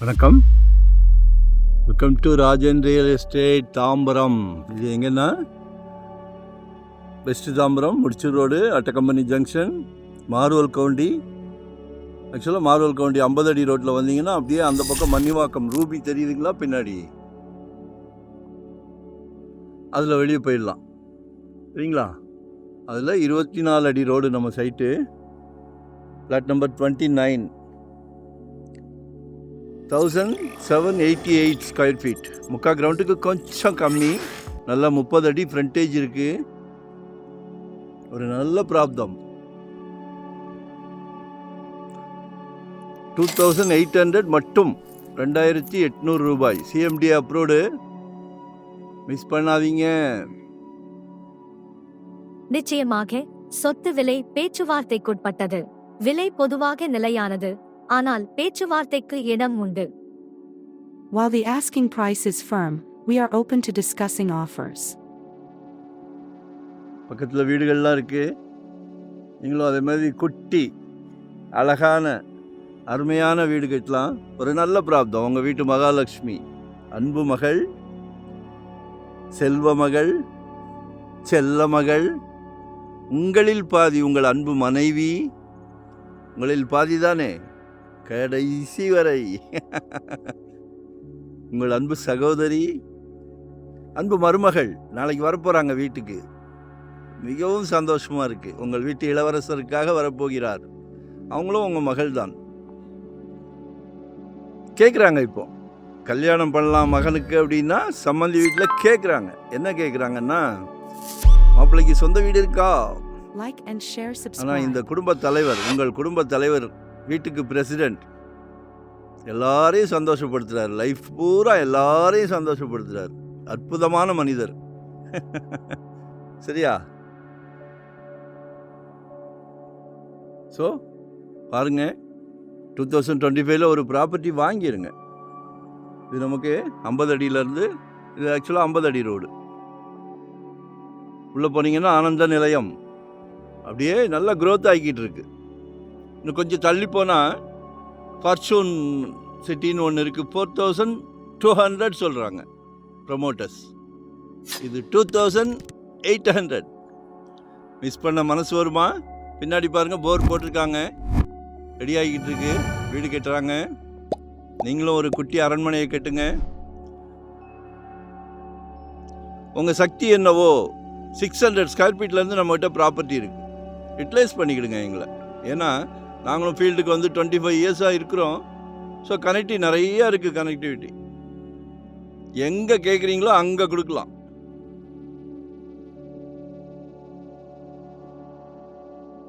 வணக்கம். Welcome to Rajan real estate Tambaram. இது எங்கன்னா வெஸ்ட் தாம்பரம், முடிச்சூர் ரோடு, அட்டக்கம்பனி ஜங்ஷன், மார்வல் கவுண்டி. ஆக்சுவலாக மார்வல் கவுண்டி 50 அடி ரோட்டில் வந்தீங்கன்னா அப்படியே அந்த பக்கம் மன்னிவாக்கம் ரூபி தெரியுதுங்களா பின்னாடி, அதில் வெளியே போயிடலாம். சரிங்களா? அதில் 24 அடி ரோடு நம்ம site. Flat number 29, 1788 square feet. முக்கால் கிரவுண்டுக்கு கொஞ்சம் கம்மி. நல்லா 30 அடி ஃப்ரண்டேஜ் இருக்குது. ஒரு நல்ல பிராப்தம். 2800 மட்டும், 2800 ரூபாய். CMD approved. மிஸ் பண்ணாதீங்க. நிச்சயமாக சொத்து விலை பேச்சுவார்த்தைக்குட்பட்டது. விலை பொதுவாக நிலையானது, ஆனால் பேச்சுவார்த்தைக்கு இடம் உண்டு. While the asking price is firm, we are open to discussing offers. பக்கத்தில் வீடுகள்லாம் இருக்குது. நீங்களும் அதே மாதிரி குட்டி அழகான அருமையான வீடு கட்டலாம். ஒரு நல்ல பிராப்தம். உங்கள் வீட்டு மகாலட்சுமி, அன்பு மகள், செல்வ மகள், செல்ல மகள், உங்களில் பாதி உங்கள் அன்பு மனைவி, உங்களில் பாதி தானே கடைசி வரை. உங்கள் அன்பு சகோதரி, அன்பு மருமகள் நாளைக்கு வரப்போகிறாங்க வீட்டுக்கு. மிகவும் சந்தோஷமாக இருக்குது. உங்கள் வீட்டு இளவரசருக்காக வரப்போகிறார். அவங்களும் உங்கள் மகள் தான். கேட்குறாங்க, இப்போ கல்யாணம் பண்ணலாம் மகனுக்கு அப்படின்னா சம்மந்தி வீட்டில் கேட்குறாங்க. என்ன கேட்குறாங்கன்னா, மாப்பிள்ளைக்கு சொந்த வீடு இருக்கா? Like and share, subscribe. ஆனால் இந்த குடும்ப தலைவர், உங்கள் குடும்ப தலைவர், வீட்டுக்கு பிரசிடெண்ட், எல்லாரையும் சந்தோஷப்படுத்துகிறார். லைஃப் பூரா எல்லாரையும் சந்தோஷப்படுத்துகிறார். அற்புதமான மனிதர். சரியா? ஸோ பாருங்க, 2025 ஒரு ப்ராப்பர்ட்டி வாங்கிடுங்க. இது நமக்கு 50 அடியிலேருந்து, இது ஆக்சுவலாக 50 அடி ரோடு. உள்ளே போனீங்கன்னா ஆனந்த நிலையம் அப்படியே நல்லா க்ரோத் ஆகிக்கிட்டு இருக்கு. இன்னும் கொஞ்சம் தள்ளி போனால் ஃபார்ச்சூன் சிட்டின்னு ஒன்று இருக்குது. 4200 சொல்கிறாங்க ப்ரமோட்டர்ஸ். இது 2800. மிஸ் பண்ண மனசு வருமா? பின்னாடி பாருங்கள், போர் போட்டிருக்காங்க. ரெடி ஆகிக்கிட்டு இருக்கு, வீடு கட்டுறாங்க. நீங்களும் ஒரு குட்டி அரண்மனையை கட்டுங்க. உங்கள் சக்தி என்னவோ 600 ஸ்கொயர் ஃபீட்லேருந்து நம்மகிட்ட ப்ராப்பர்ட்டி இருக்குது. யூட்டிலைஸ் பண்ணிக்கிடுங்க எங்களை. ஏன்னா நாங்களும் ஃபீல்டுக்கு வந்து 25 இயர்ஸாக இருக்கிறோம். ஸோ கனெக்டிவிட்டி நிறையா இருக்குது. கனெக்டிவிட்டி எங்கே கேட்குறீங்களோ அங்கே கொடுக்கலாம்.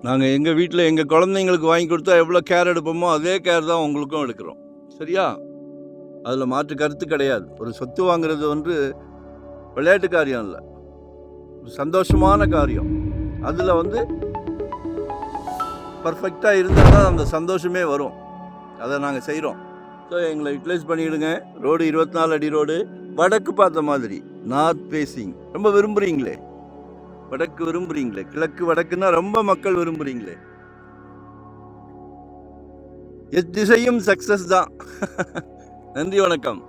நாங்கள் எங்கள் வீட்டில் எங்கள் குழந்தைங்களுக்கு வாங்கி கொடுத்தா எவ்வளோ கேர் எடுப்போமோ அதே கேர் தான் உங்களுக்கும் எடுக்கிறோம். சரியா? அதில் மாற்று கருத்து கிடையாது. ஒரு சொத்து வாங்குறது வந்து விளையாட்டு காரியம் இல்லை, ஒரு சந்தோஷமான காரியம். அதில் வந்து பர்ஃபெக்டாக இருந்தால் தான் அந்த சந்தோஷமே வரும். அதை நாங்கள் செய்கிறோம். ஸோ எங்களை யூட்டிலைஸ் பண்ணிவிடுங்க. ரோடு 24 அடி ரோடு, வடக்கு பார்த்த மாதிரி, நார்த் ஃபேஸிங். ரொம்ப விரும்புகிறீங்களே வடக்கு, விரும்புகிறீங்களே கிழக்கு, வடக்குன்னா ரொம்ப மக்கள் விரும்புகிறீங்களே. திசையும் சக்ஸஸ் தான். நன்றி, வணக்கம்.